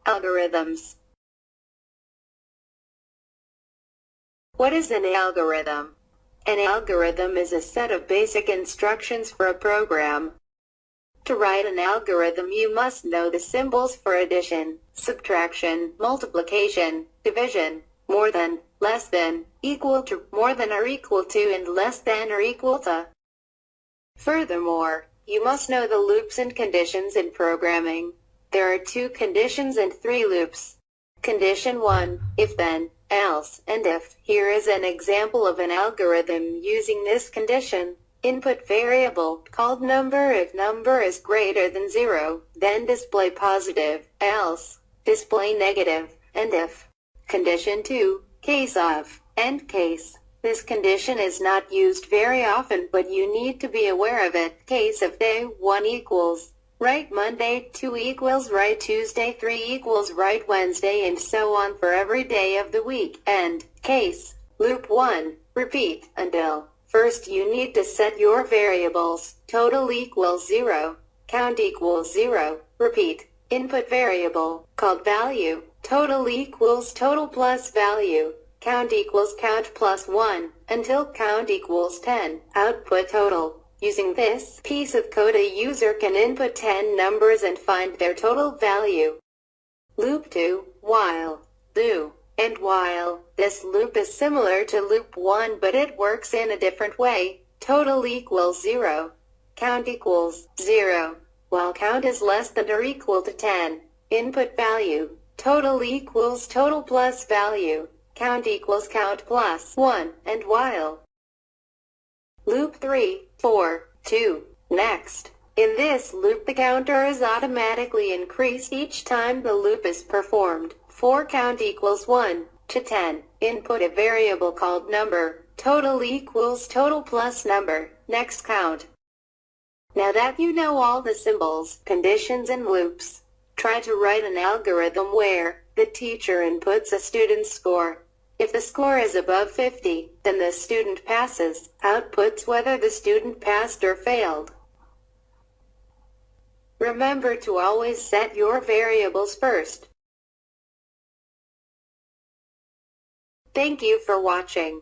Algorithms. What is an algorithm? An algorithm is a set of basic instructions for a program. To write an algorithm, you must know the symbols for addition, subtraction, multiplication, division, more than, less than, equal to, more than or equal to, and less than or equal to. Furthermore, you must know the loops and conditions in programming. There are 2 conditions and 3 loops. Condition 1, if then, else, and if. Here is an example of an algorithm using this condition. Input variable, called number. If number is greater than 0, then display positive, else, display negative, and if. Condition 2, case of, end case. This condition is not used very often, but you need to be aware of it. Case of day 1 equals, write Monday, 2 equals, write Tuesday, 3 equals, write Wednesday, and so on for every day of the week. End case. Loop 1, repeat until. First you need to set your variables. Total equals 0, count equals 0, repeat. Input variable, called value, total equals total plus value. Count equals count plus 1, until count equals 10. Output total. Using this piece of code, a user can input 10 numbers and find their total value. Loop 2, while, do, and while. This loop is similar to loop 1, but it works in a different way. Total equals 0. Count equals 0. While count is less than or equal to 10. Input value. Total equals total plus value. Count equals count plus 1, and while. Loop 3, 4, 2. Next. In this loop, the counter is automatically increased each time the loop is performed. For count equals 1 to 10. Input a variable called number. Total equals total plus number. Next count. Now that you know all the symbols, conditions, and loops, try to write an algorithm where the teacher inputs a student's score. If the score is above 50, then the student passes. Outputs whether the student passed or failed. Remember to always set your variables first. Thank you for watching.